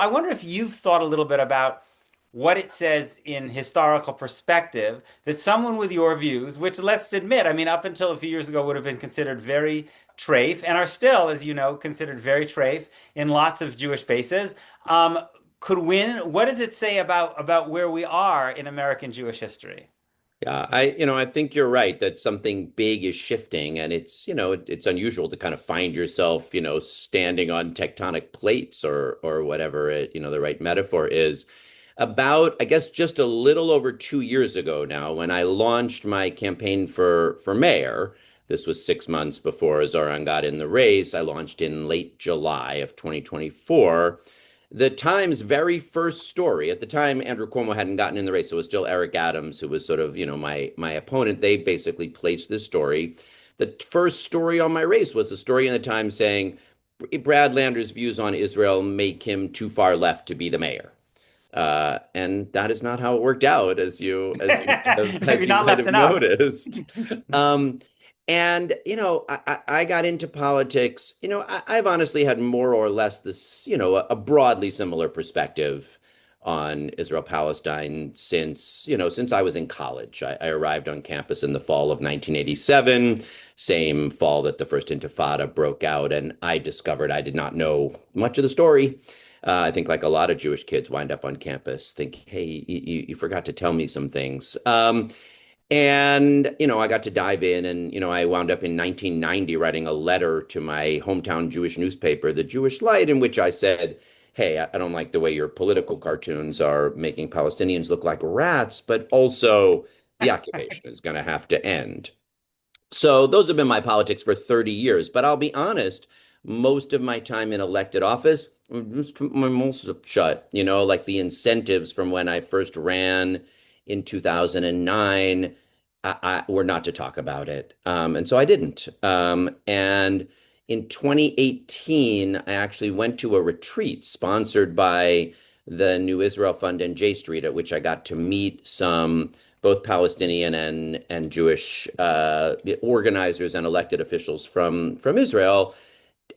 I wonder if you've thought a little bit about what it says in historical perspective that someone with your views, which let's admit, I mean, up until a few years ago would have been considered very trafe and are still, as you know, considered very trafe in lots of Jewish bases, um, could win. What does it say about where we are in American Jewish history? Yeah, I think you're right that something big is shifting, and it's unusual to kind of find yourself, standing on tectonic plates or whatever the right metaphor is. About, I guess, just a little over 2 years ago now, when I launched my campaign for mayor. This was 6 months before Zoran got in the race. I launched in late July of 2024. The Times' very first story, at the time Andrew Cuomo hadn't gotten in the race, so it was still Eric Adams who was sort of, my opponent. They basically placed this story. The first story on my race was a story in the Times saying Brad Lander's views on Israel make him too far left to be the mayor. And that is not how it worked out, as Maybe you not might left have enough. noticed. Um, and I got into politics. I've honestly had more or less this, a broadly similar perspective on Israel-Palestine since I was in college. I arrived on campus in the fall of 1987, same fall that the first Intifada broke out, and I discovered I did not know much of the story. I think, like a lot of Jewish kids, wind up on campus thinking, "Hey, you forgot to tell me some things." And I got to dive in, and I wound up in 1990 writing a letter to my hometown Jewish newspaper, The Jewish Light, in which I said, "Hey, I don't like the way your political cartoons are making Palestinians look like rats, but also the occupation is going to have to end." So those have been my politics for 30 years. But I'll be honest, most of my time in elected office, I just kept my mouth shut, like the incentives from when I first ran in 2009, were not to talk about it. And so I didn't. And in 2018, I actually went to a retreat sponsored by the New Israel Fund and J Street, at which I got to meet some both Palestinian and Jewish organizers and elected officials from Israel.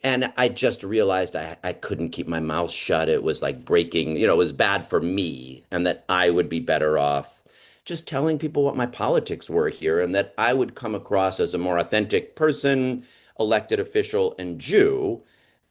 And I just realized I couldn't keep my mouth shut. It was like breaking, it was bad for me, and that I would be better off just telling people what my politics were here, and that I would come across as a more authentic person, elected official, and Jew,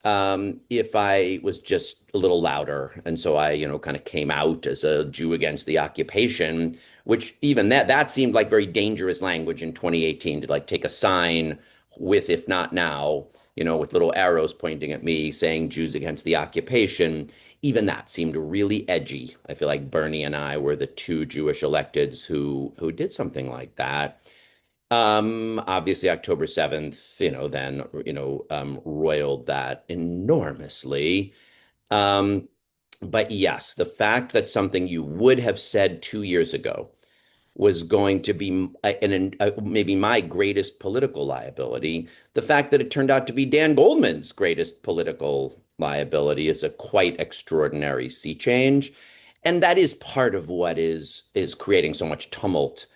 if I was just a little louder. And so I, kind of came out as a Jew against the occupation, which even that seemed like very dangerous language in 2018, to like take a sign with, if not now, with little arrows pointing at me saying Jews against the occupation. Even that seemed really edgy. I feel like Bernie and I were the two Jewish electeds who did something like that. Obviously October 7th, then, roiled that enormously. Um, but yes, the fact that something you would have said 2 years ago was going to be maybe my greatest political liability. The fact that it turned out to be Dan Goldman's greatest political liability is a quite extraordinary sea change. And that is part of what is creating so much tumult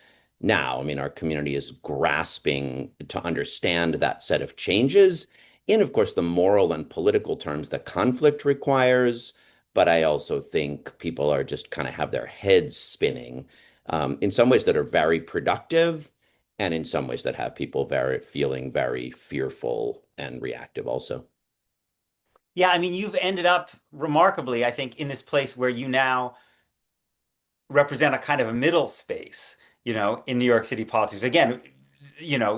now. I mean, our community is grasping to understand that set of changes in, of course, the moral and political terms that conflict requires. But I also think people are just kind of have their heads spinning, in some ways that are very productive, and in some ways that have people feeling very fearful and reactive also. Yeah, I mean, you've ended up remarkably, I think, in this place where you now represent a kind of a middle space, in New York City politics. Again,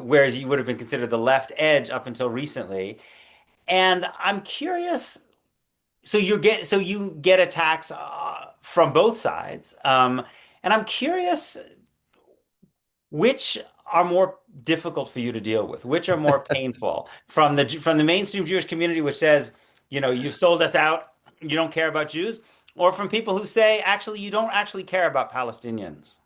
whereas you would have been considered the left edge up until recently. And I'm curious, so you get attacks from both sides. And I'm curious which are more difficult for you to deal with, which are more painful from the mainstream Jewish community, which says, you've sold us out, you don't care about Jews, or from people who say, actually, you don't actually care about Palestinians.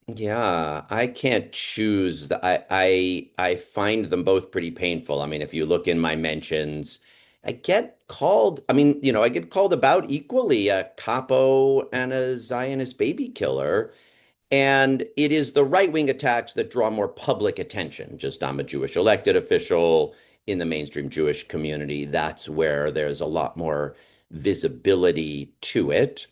Yeah, I can't choose. I find them both pretty painful. I mean, if you look in my mentions, I get called, I mean, I get called about equally a capo and a Zionist baby killer. And it is the right-wing attacks that draw more public attention. Just, I'm a Jewish elected official in the mainstream Jewish community. That's where there's a lot more visibility to it.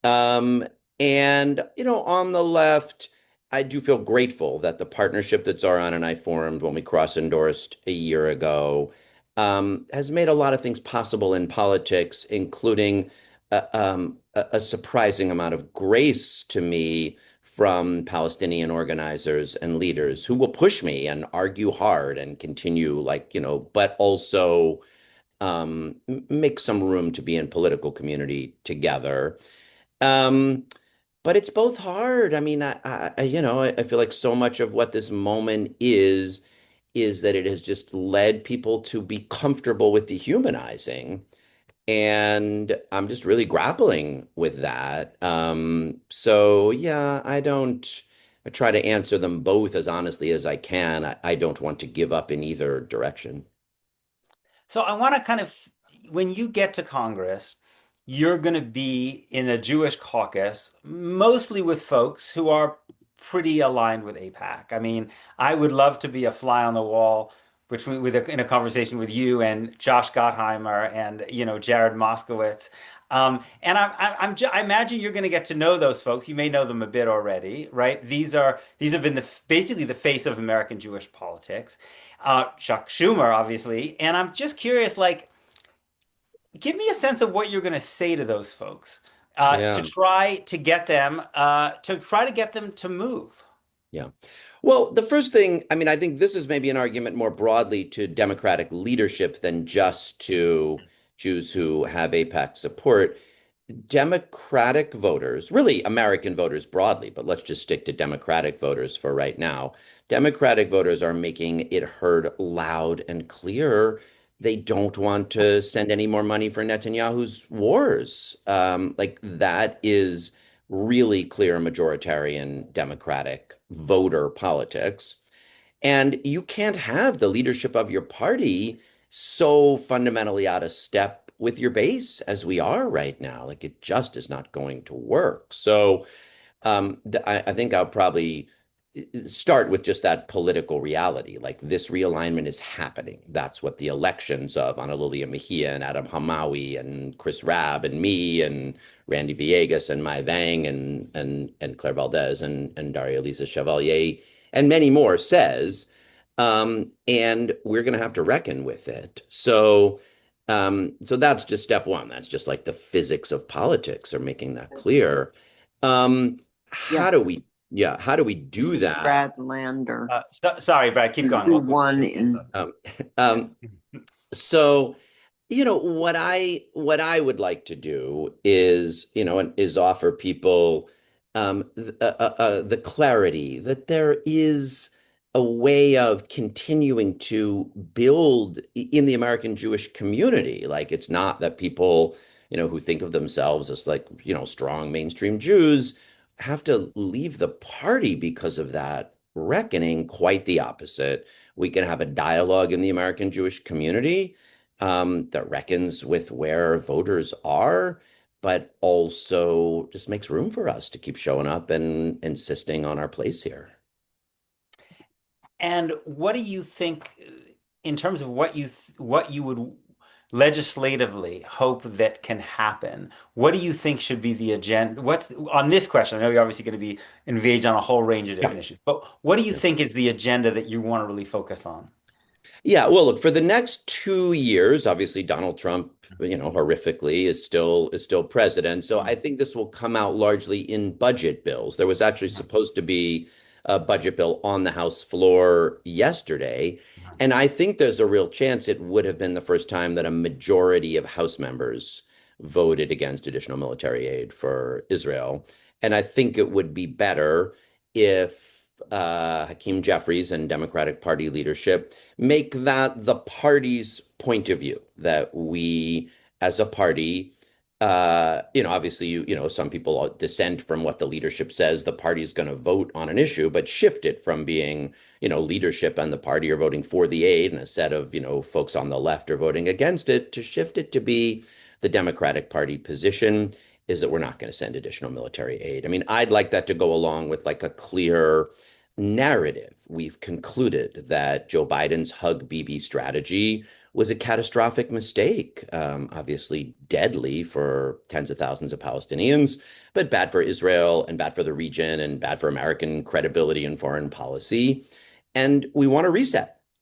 Um, and, on the left, I do feel grateful that the partnership that Zoran and I formed when we cross-endorsed a year ago has made a lot of things possible in politics, including a surprising amount of grace to me from Palestinian organizers and leaders who will push me and argue hard and continue, like, but also make some room to be in political community together. Um, but it's both hard. I mean, I feel like so much of what this moment is that it has just led people to be comfortable with dehumanizing. And I'm just really grappling with that. So yeah, I try to answer them both as honestly as I can. I don't want to give up in either direction. So I want to kind of, when you get to Congress, you're going to be in a Jewish caucus, mostly with folks who are pretty aligned with AIPAC. I mean, I would love to be a fly on the wall between in a conversation with you and Josh Gottheimer and Jared Moskowitz. And I imagine you're going to get to know those folks. You may know them a bit already, right? These have been basically the face of American Jewish politics. Chuck Schumer, obviously. And I'm just curious, like, give me a sense of what you're going to say to those folks to Yeah. try to get them to move. Yeah. Well, the first thing, I mean, I think this is maybe an argument more broadly to Democratic leadership than just to Jews who have AIPAC support. Democratic voters, really American voters broadly, but let's just stick to Democratic voters for right now. Democratic voters are making it heard loud and clear. They don't want to send any more money for Netanyahu's wars. Like that is really clear majoritarian Democratic voter politics. And you can't have the leadership of your party so fundamentally out of step with your base as we are right now. Like it just is not going to work. So I think I'll probably start with just that political reality. Like this realignment is happening. That's what the elections of Ana Lilia Mejia and Adam Hamawi and Chris Rabb and me and Randy Villegas and Mai Vang and Claire Valdez and Daria Lisa Chevalier and many more says. And we're going to have to reckon with it. So that's just step one. That's just like the physics of politics are making that clear. Um, Yeah, how do we, yeah, how do we this do is that? Brad Lander, Sorry, Brad, keep going. who won in. Um, um, so, what I would like to do is, is offer people the clarity that there is a way of continuing to build in the American Jewish community. Like it's not that people, who think of themselves as like, strong mainstream Jews have to leave the party because of that reckoning. Quite the opposite. We can have a dialogue in the American Jewish community that reckons with where voters are, but also just makes room for us to keep showing up and insisting on our place here. And what do you think in terms of what you would legislatively hope that can happen? What do you think should be the agenda? What's on this question? I know you're obviously going to be engaged on a whole range of Yeah. different issues, but what do you Yeah. think is the agenda that you want to really focus on? Yeah, well, look, for the next 2 years, obviously Donald Trump, horrifically is still president. So I think this will come out largely in budget bills. There was actually supposed to be a budget bill on the House floor yesterday, and I think there's a real chance it would have been the first time that a majority of House members voted against additional military aid for Israel. And I think it would be better if Hakeem Jeffries and Democratic Party leadership make that the party's point of view, that we as a party, obviously, some people dissent from what the leadership says the party's going to vote on an issue, but shift it from being, leadership and the party are voting for the aid and a set of, folks on the left are voting against it, to shift it to be the Democratic Party position is that we're not going to send additional military aid. I mean, I'd like that to go along with like a clear narrative. We've concluded that Joe Biden's hug Bibi strategy was a catastrophic mistake, obviously deadly for tens of thousands of Palestinians, but bad for Israel and bad for the region and bad for American credibility in foreign policy. And we want to reset.